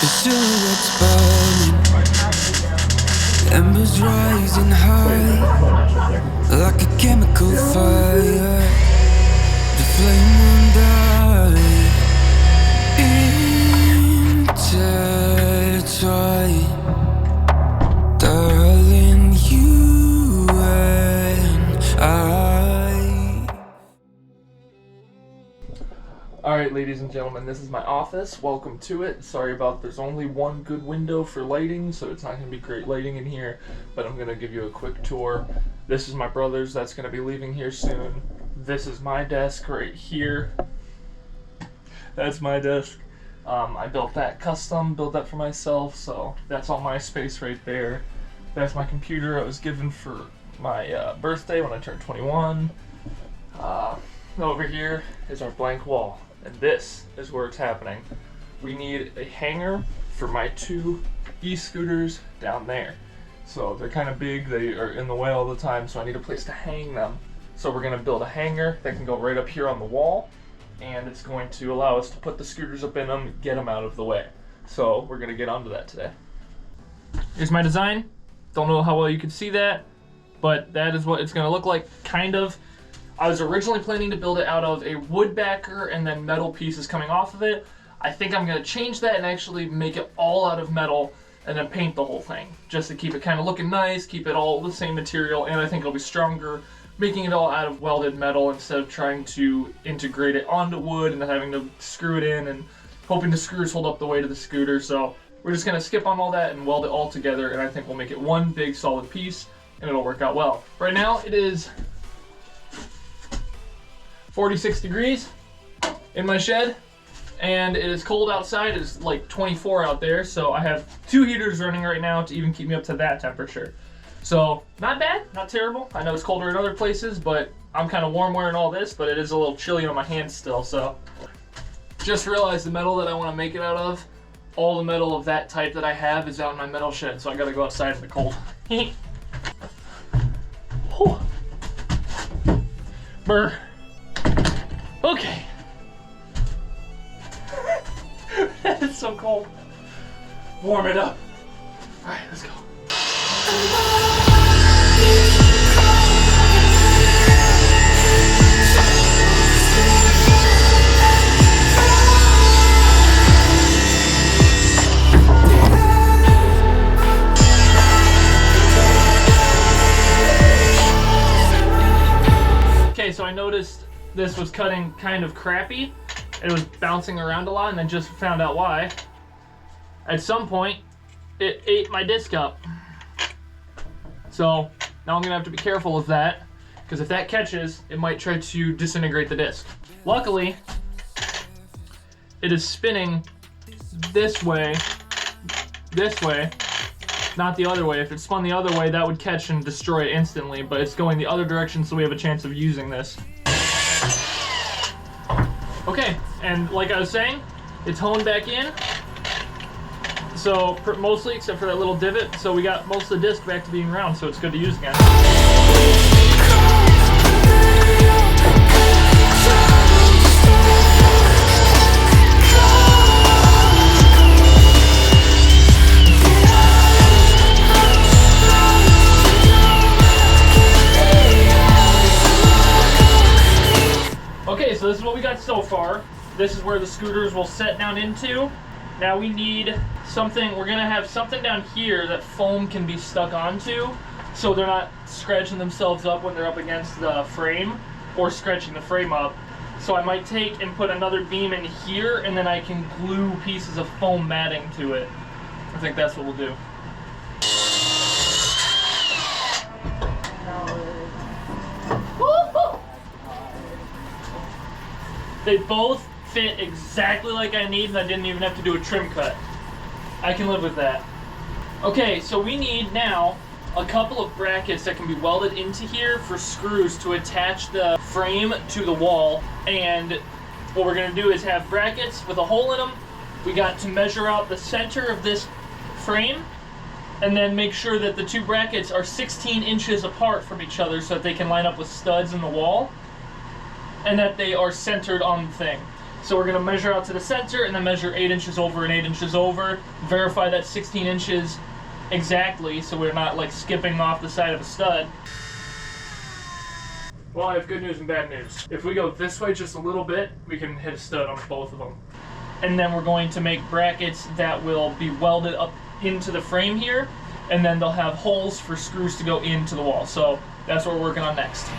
silhouettes burning, embers rising high, like a chemical fire. The flame won't die. Intertwine, darling, you and I. Alright, ladies and gentlemen, this is my office. Welcome to it. Sorry about there's only one good window for lighting, so it's not going to be great lighting in here, but I'm going to give you a quick tour. This is my brother's that's going to be leaving here soon. This is my desk right here. That's my desk. I built that custom, built that for myself, so that's all my space right there. That's my computer I was given for my birthday when I turned 21. Over here is our blank wall. And this is where it's happening. We need a hanger for my two e-scooters down there. So they're kind of big, they are in the way all the time, so I need a place to hang them. So we're gonna build a hanger that can go right up here on the wall, and it's going to allow us to put the scooters up in them, get them out of the way. So we're gonna get onto that today. Here's my design. Don't know how well you can see that, but that is what it's gonna look like, kind of. I was originally planning to build it out of a wood backer and then metal pieces coming off of it. I think I'm going to change that and actually make it all out of metal and then paint the whole thing. Just to keep it kind of looking nice, keep it all the same material, and I think it'll be stronger, making it all out of welded metal instead of trying to integrate it onto wood and then having to screw it in and hoping the screws hold up the weight of the scooter. So we're just going to skip on all that and weld it all together, and I think we'll make it one big solid piece and it'll work out well. Right now it is 46 degrees in my shed, and it is cold outside. It's like 24 out there, so I have two heaters running right now to even keep me up to that temperature. So not bad, not terrible. I know it's colder in other places, but I'm kind of warm wearing all this, but it is a little chilly on my hands still. So just realized the metal that I want to make it out of, all the metal of that type that I have is out in my metal shed, so I gotta go outside in the cold. Brr. Okay. That is so cold. Warm it up. Alright, let's go. Okay, so I noticed this was cutting kind of crappy. It was bouncing around a lot, and I just found out why. At some point, it ate my disc up. So now I'm gonna have to be careful of that, because if that catches, it might try to disintegrate the disc. Luckily, it is spinning this way, not the other way. If it spun the other way, that would catch and destroy it instantly, but it's going the other direction, so we have a chance of using this. Okay, and like I was saying, it's honed back in. So mostly, except for that little divot, so we got most of the disc back to being round, so it's good to use again. Okay, so this is what we got so far. This is where the scooters will set down into. Now we need something, we're gonna have something down here that foam can be stuck onto, so they're not scratching themselves up when they're up against the frame or scratching the frame up. So I might take and put another beam in here, and then I can glue pieces of foam matting to it. I think that's what we'll do. They both fit exactly like I need, and I didn't even have to do a trim cut. I can live with that. Okay, so we need now a couple of brackets that can be welded into here for screws to attach the frame to the wall. And what we're gonna do is have brackets with a hole in them. We got to measure out the center of this frame, and then make sure that the two brackets are 16 inches apart from each other so that they can line up with studs in the wall, and that they are centered on the thing. So we're gonna measure out to the center and then measure 8 inches over and 8 inches over. Verify that 16 inches exactly, so we're not like skipping off the side of a stud. Well, I have good news and bad news. If we go this way just a little bit, we can hit a stud on both of them. And then we're going to make brackets that will be welded up into the frame here, and then they'll have holes for screws to go into the wall. So that's what we're working on next.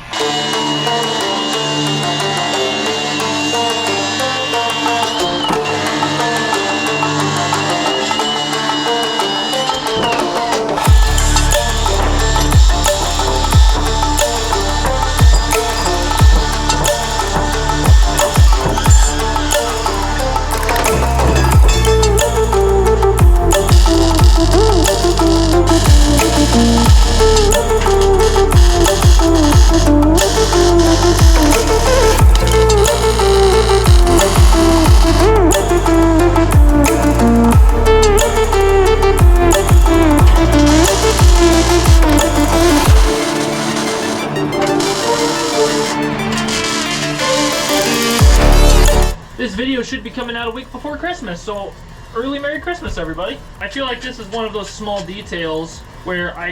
This video should be coming out a week before Christmas, so early Merry Christmas, everybody. I feel like this is one of those small details where I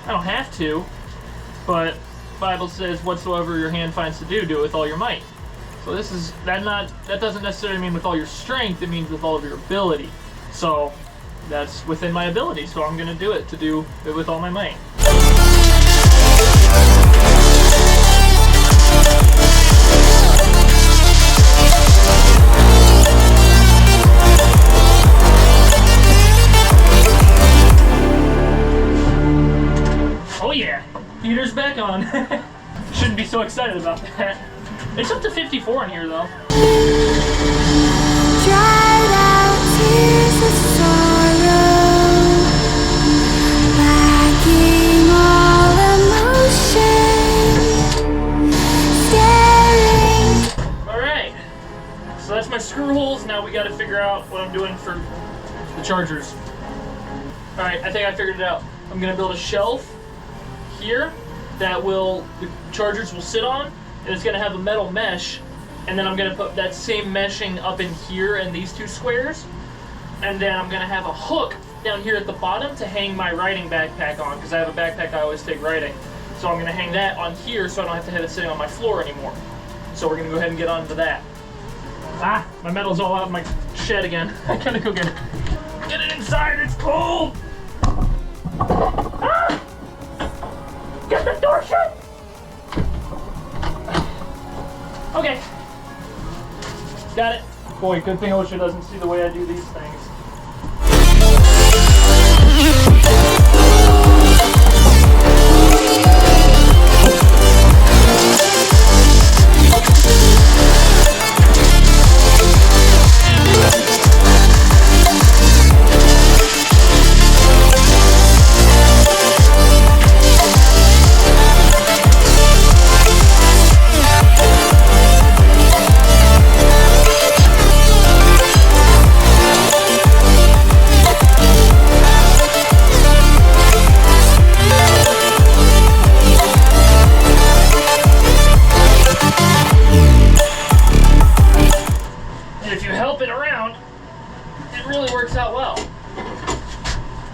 don't have to, but Bible says, whatsoever your hand finds to do it with all your might. So that doesn't necessarily mean with all your strength, it means with all of your ability. So that's within my ability, so I'm gonna do it with all my might. Heater's back on. Shouldn't be so excited about that. It's up to 54 in here though. Dried out tears of sorrow, lacking all emotion, staring. Alright, so that's my screw holes. Now we gotta figure out what I'm doing for the chargers. Alright, I think I figured it out. I'm gonna build a shelf here that the chargers will sit on, and it's gonna have a metal mesh, and then I'm gonna put that same meshing up in here in these two squares, and then I'm gonna have a hook down here at the bottom to hang my riding backpack on, because I have a backpack I always take riding. So I'm gonna hang that on here so I don't have to have it sitting on my floor anymore. So we're gonna go ahead and get onto that. Ah, my metal's all out of my shed again. I gotta go get it. Get it inside, it's cold! Ah! Get the door shut! Okay. Got it. Boy, good thing OSHA doesn't see the way I do these things.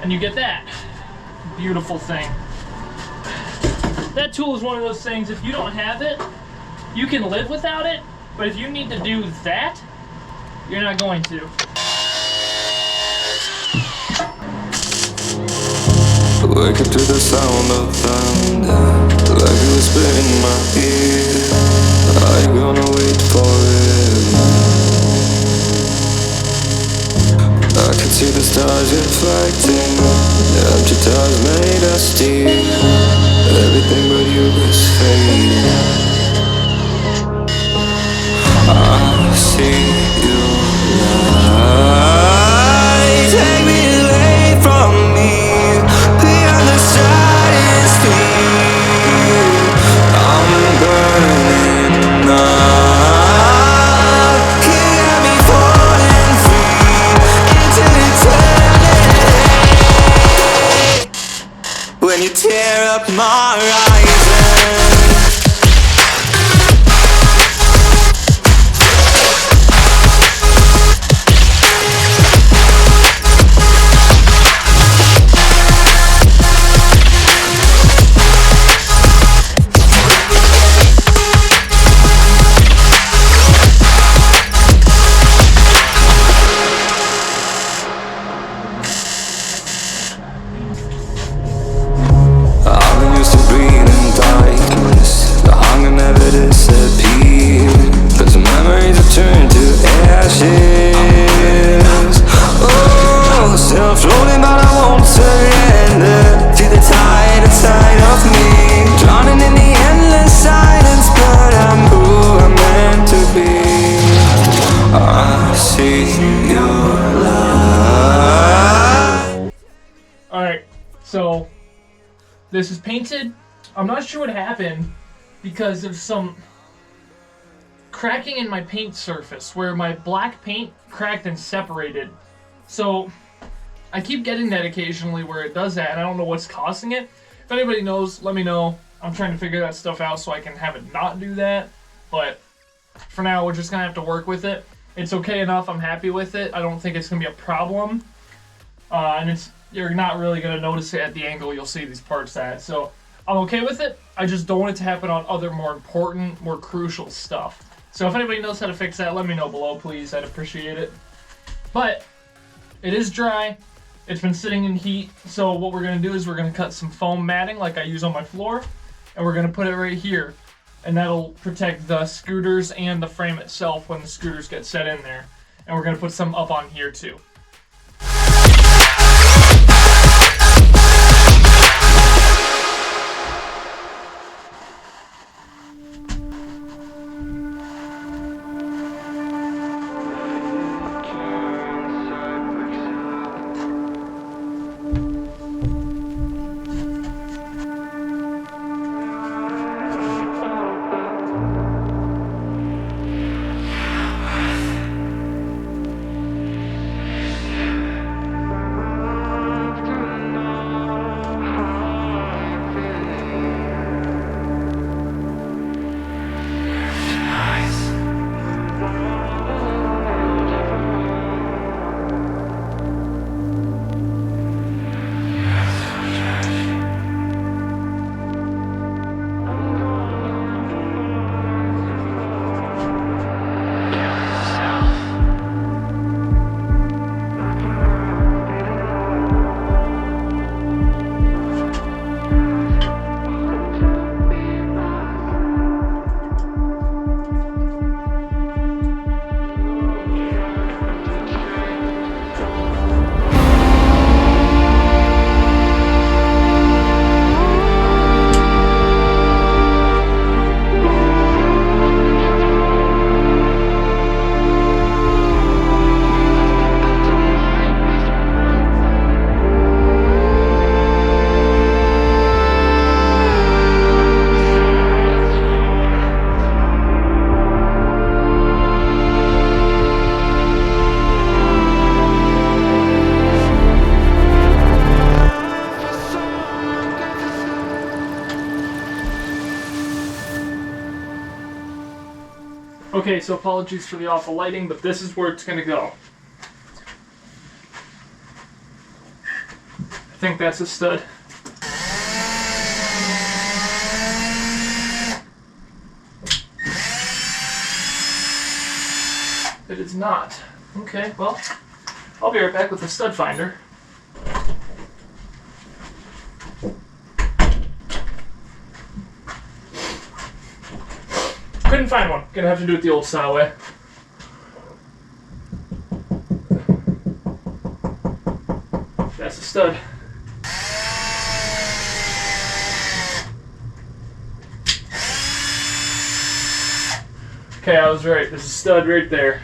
And you get that beautiful thing. That tool is one of those things, if you don't have it, you can live without it, but if you need to do that, you're not going to. Wake up to the sound of thunder, like a whisper in my ear. Are you gonna wait forever? I can see the stars reflecting, empty tires made of steel. Everything but you is fading. I see you lie. Take me away from me, beyond the stratosphere. I'm burning. I'm not sure what happened because of some cracking in my paint surface where my black paint cracked and separated. So I keep getting that occasionally where it does that, and I don't know what's causing it. If anybody knows, let me know. I'm trying to figure that stuff out so I can have it not do that. But for now, we're just gonna have to work with it. It's okay enough. I'm happy with it. I don't think it's gonna be a problem. And you're not really gonna notice it at the angle you'll see these parts at. So I'm okay with it. I just don't want it to happen on other more important, more crucial stuff. So if anybody knows how to fix that, let me know below, please. I'd appreciate it. But it is dry. It's been sitting in heat. So what we're going to do is we're going to cut some foam matting like I use on my floor. And we're going to put it right here. And that'll protect the scooters and the frame itself when the scooters get set in there. And we're going to put some up on here too. Okay, so apologies for the awful lighting, but this is where it's gonna go. I think that's a stud. It is not. Okay, well, I'll be right back with the stud finder. Couldn't find one. Gonna have to do it the old style way. That's the stud. Okay, I was right. There's a stud right there.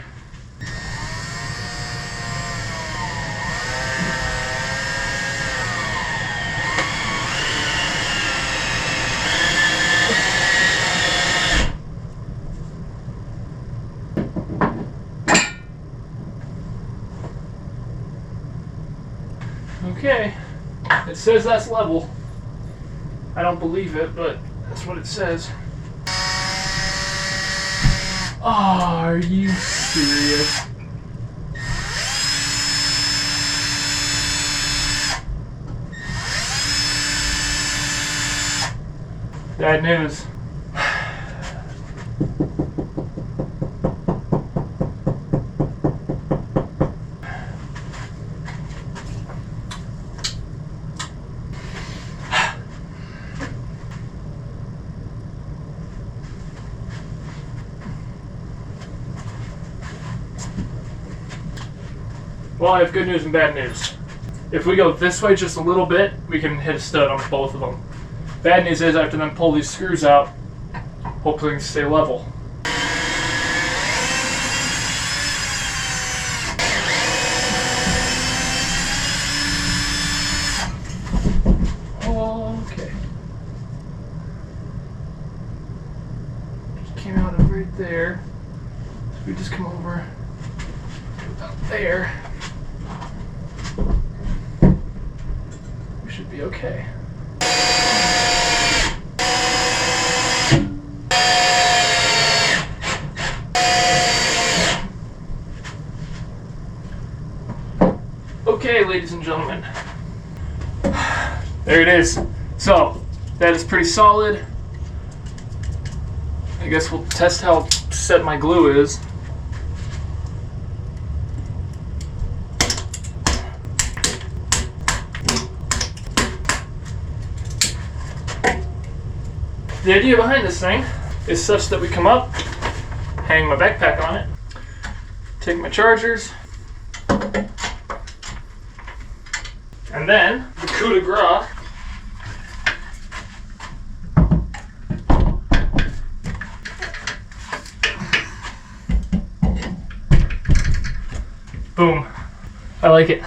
Okay, it says that's level. I don't believe it, but that's what it says. Oh, are you serious? Bad news. Well, I have good news and bad news. If we go this way just a little bit, we can hit a stud on both of them. Bad news is I have to then pull these screws out, hopefully they can stay level. Okay. We just come over about there. We should be okay. Okay, ladies and gentlemen. There it is. So, that is pretty solid. I guess we'll test how set my glue is. The idea behind this thing is such that we come up, hang my backpack on it, take my chargers, and then the coup de grace. Boom. I like it.